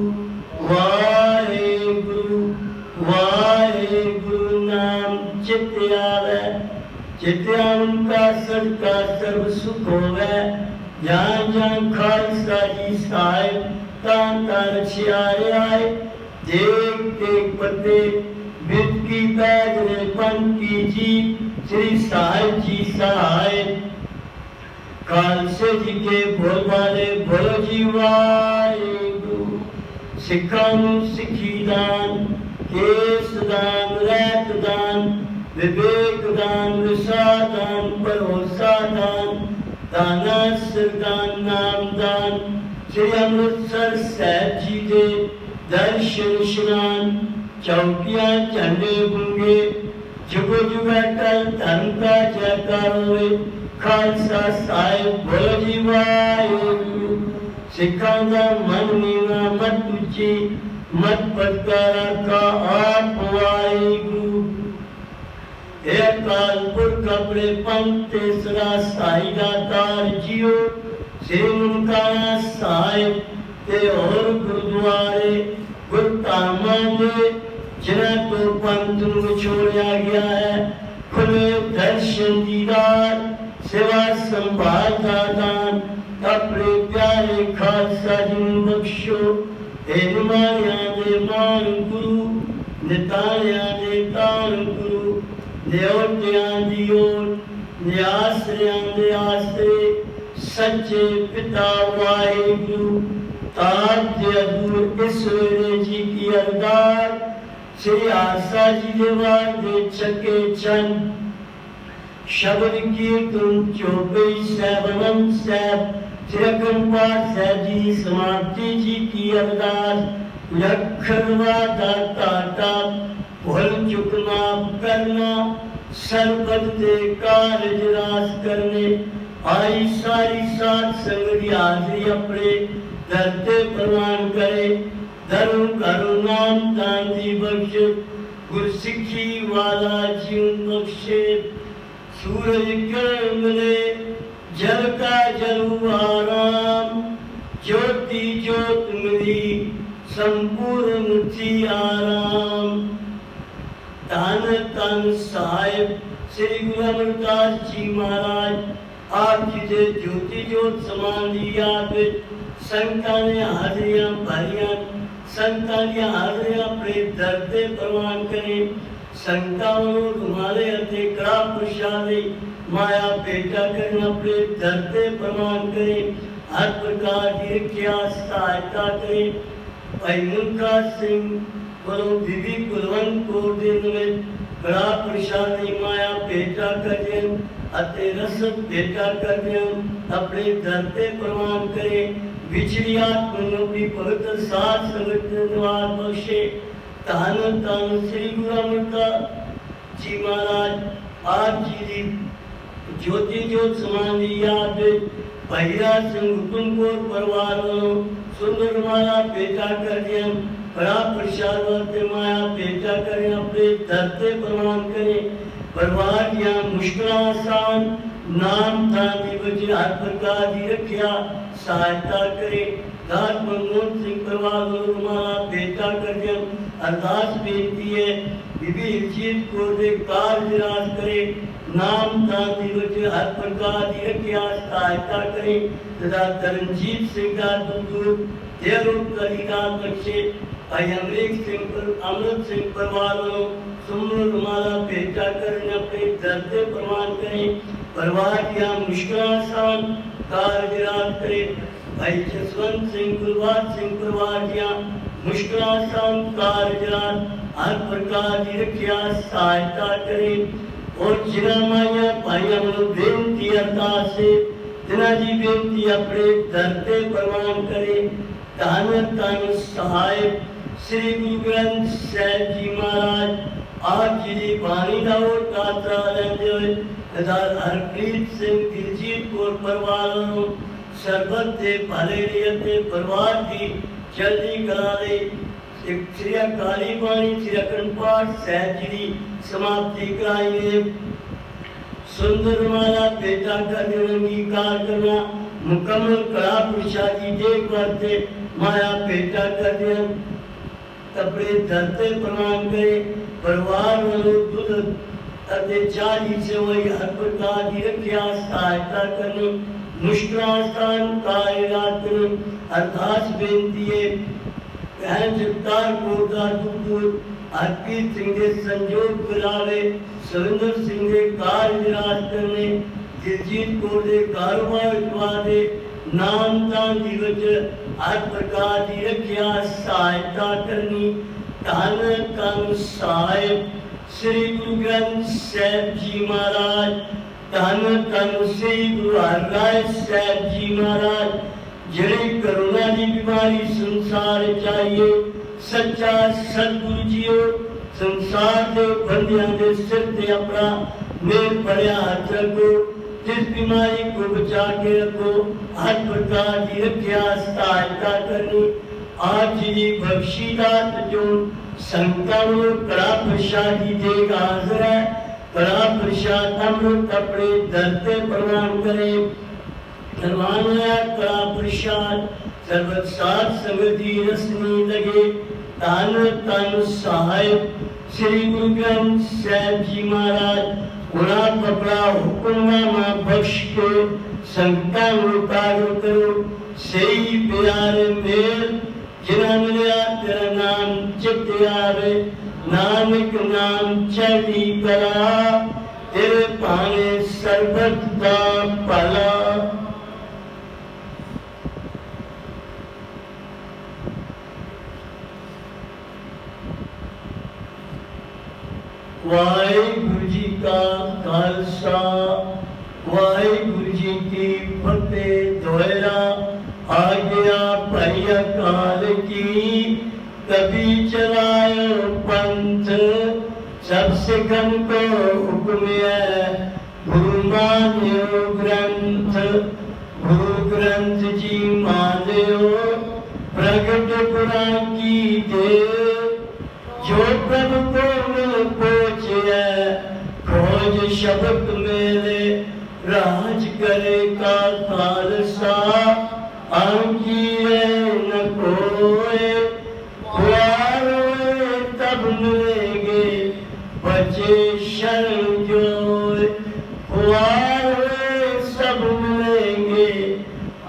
वाहेगुरु वाहेगुरु नाम चित्त आवे चित्या उनका सदका सर्व सुख होवे जहाँ जहाँ खालसा जी साहिब तान तान छियारे आए देख देख पते विद की पैदरे पन की जी श्री साहिब जी सहाय खालसे जी के बोल वाले बोलो जी वाहेगुरु सिखां सिखी दान केस दान रैत दान विवेक दान विसा दान भरोसा दान दाना सरदान नाम दान श्री अमृतसर साहिब जी के दर्शन स्नान चौकियां झंडे गुंगे जुगो जुगैटल धर्म का जयकार होवे खालसा साहिब बोलो जी वाहेगुरु सिखां दा मन नीवा मत ऊंची मत पदकारा का आप वाहेगुरु ए अकाल पुरख अपने पंथ तेसरा साई दातार जियो श्री मुनकाना साहिब ते और गुरुद्वारे गुरधामां दे जिन्हां तो पंथ नूं छोड़िया गया है खुले दर्शन दीदार सेवा संभाल का दान अपने प्यारे खालसा जी नूं बख्शो हे निमाणियां दे मान गुरु निताणियां दे तान गुरु न्योटियां दी ओट न्यासरियां दे आसरे सच्चे पिता वाहेगुरु ताज अबूर इस वेले जी की अरदास श्री आसा जी देवार दे छके चंद शब्द कीर्तन चौबई सैवनम सैब श्री अखंड पाठ साहब जी समाप्ति जी की अरदास लखनवा दाता का भूल चुकना करना सरबत दे कार्य रास करने आई सारी सात संगति हाजरी अपने दर्दे प्रमाण करे धर्म करुणाम दानी बख्श गुरु सिखी वाला जीवन बख्शे सूरज किरण मिले जल का जल आराम ज्योति ज्योत मिली संपूर्ण थी आराम धन तन साहिब श्री गुरु अमरदास जी महाराज आप जी दे ज्योति ज्योत समान दिया संतां ने हाजरियां भरियां संतां दी हाजरियां अपने दर्दे प्रमाण करें संतां तुम्हारे हथे कड़ा प्रसादे माया बेटा करना अपने दर्दे प्रमाण करें हर प्रकार की रक्षा सहायता करें भाई मुल्का सिंह बड़ो बीबी कुलवंत को दिन में कड़ा प्रसादी माया भेटा कर अते रस भेटा कर अपने दर पे प्रमाण करे विचरी आत्मा की पवित्र साथ संगत निवास बख्शे तान तान श्री गुरु अमृता जी महाराज आप जी की ज्योति ज्योत समाधि याद भैया सिंह तुमको परिवार वालों सुंदर माला भेटा कर दिया बड़ा प्रसाद वर्ते माया भेटा करें अपने दर पे प्रमाण करें परिवार या मुश्किल आसान नाम था दिवज हर प्रकार की रखिया सहायता करे दास मनमोहन सिंह परिवार माला भेटा कर दिया अरदास बेनती है बीबी हिरजीत को दे कार विराज करे नाम था दिवज हर प्रकार की रखिया सहायता करे तथा तरनजीत सिंह का दूर देवरूप कलीनाथ बख्शे भाई अमरीक सिंह पर अमृत सिंह परिवार सुमर माला भेजा कर अपने दर पे प्रमाण करें परिवार की मुश्किल आसान कार विराज करे भाई जसवंत सिंह गुलवार सिंह परिवार की मुश्किल आसान कार विराज हर प्रकार की रखिया सहायता करे और जिना माया भाई हम बेनती अरदास से जिना जी बेनती अपने दर पे प्रमाण करे धन धन सहाय श्री गुरु ग्रंथ साहिब जी महाराज आप जी की बाणी का और गात्रा लेंदे हुए तथा हरप्रीत सिंह दिलजीत कौर परिवार सरबत के भले लिए परिवार की जल्दी करा दे श्री अकाली बाणी श्री अखंड पाठ साहिब जी की समाप्ति कराई सुंदर माला बेटा का अंगीकार करना मुकम्मल कड़ा प्रसादी देख करते माया बेटा कर दिया कपड़े धरते प्रणाम करे परिवार वालों दूध अते चाली से वही हर प्रकार की रखिया सहायता करनी मुश्किल आसान कायरात करनी अरदास बेनती है बहन जगतार कोटदार दूर हरप्रीत सिंह के संजोग करावे सविंदर सिंह के कार विराज करने दिलजीत कौर के कारोबार उठवा दे नाम दान दिवज हर प्रकार की रखिया सहायता करनी धन धन साहिब श्री गुरु ग्रंथ साहिब जी महाराज धन धन श्री गुरु हरराय साहिब जी महाराज जिहड़ी करुणा की बीमारी संसार चाहिए सच्चा सतगुरु जीओ संसार के बंदियां के सिर ते अपना मेल भरिया हाथ रखो जिस बीमारी को बचा के रखो हर प्रकार की रखिया सहायता करनी आज जी बख्शीदात जो संकल्प कड़ा प्रसादी देगा हाजिर है कड़ा प्रसाद अमृत अपने दर पे प्रणाम करे करवाना कड़ा प्रसाद सर्वत साथ संगति रसनी लगे तन तन साहिब श्री गुरु ग्रंथ साहिब जी महाराज गुणा कपड़ा हुक्मनामा बख्श के संकटा उतारो करो सही प्यारे मेल जिना मिलिया तेरा नाम चित आवे नानक नाम चढ़ी करा तेरे पाने सर्बत का भला वाहिगुरु जी का खालसा वाहिगुरु जी की फतेह दोहरा आ गया भाई अकाल की कभी चलायो पंथ सब सिखन को हुक्म है गुरु मान्यो ग्रंथ गुरु ग्रंथ जी मान्यो प्रगट पुराण की दे जो प्रभु को मिल पहुँचे खोज शब्द मेरे राज करे का खालसा अंकीरे न कोए तब मिलेंगे बचे शरण जोए सब मिलेंगे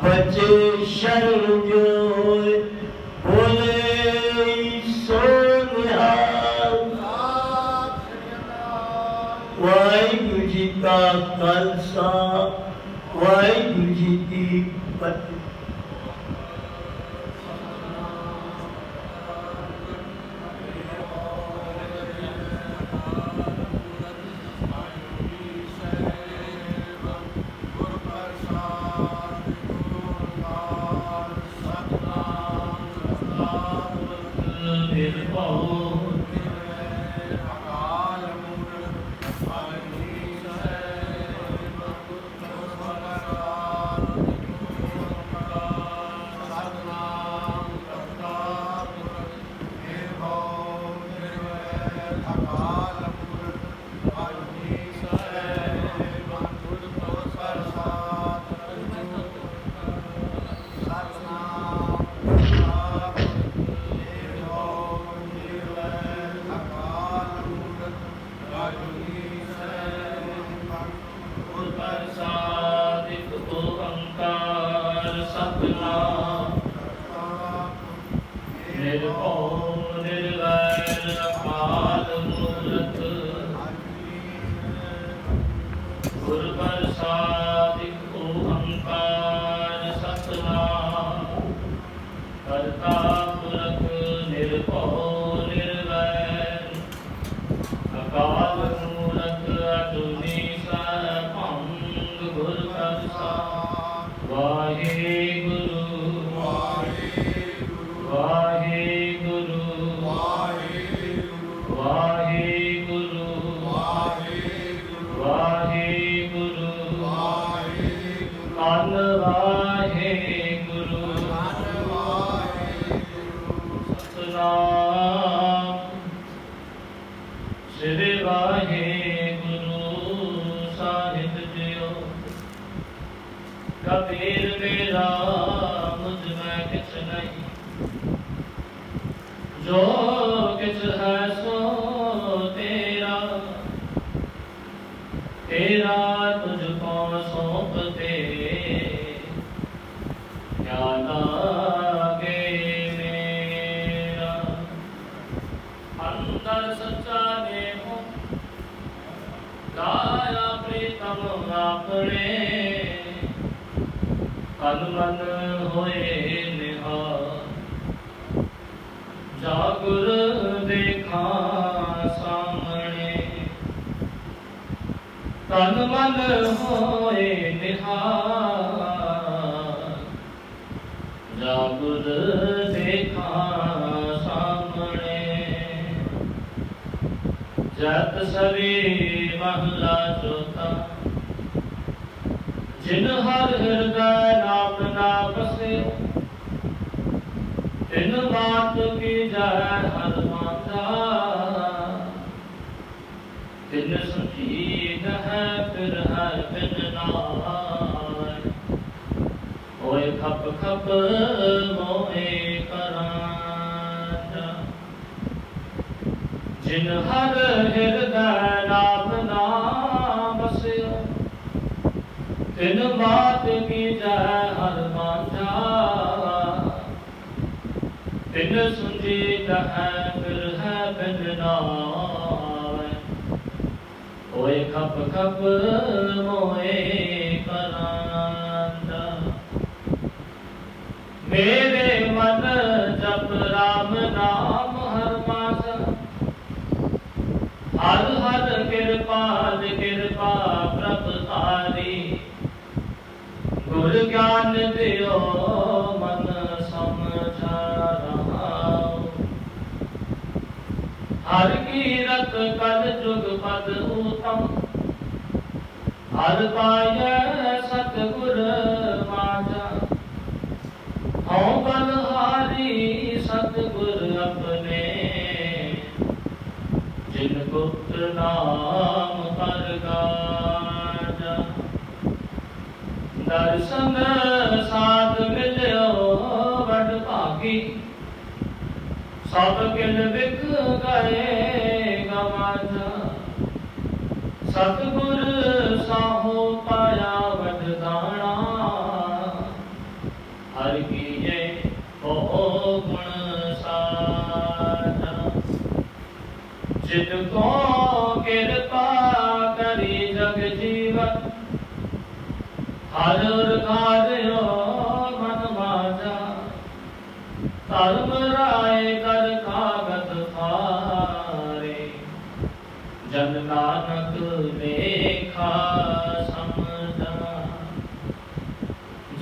बचे शरण जोए बोले वाहिगुरु जी का खालसा वाहिगुरु जी की फतेह।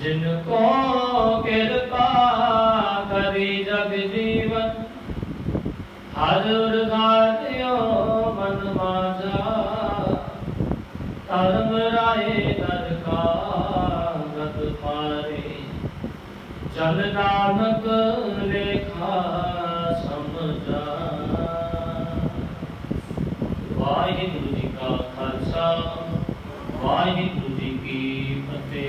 जिनको कृपा करी जग जीवन हर उर्गादियो मन माजा धर्म राय नर का गत पारे जन नानक लेखा समझा। वाहिगुरु जी का खालसा वाहिगुरु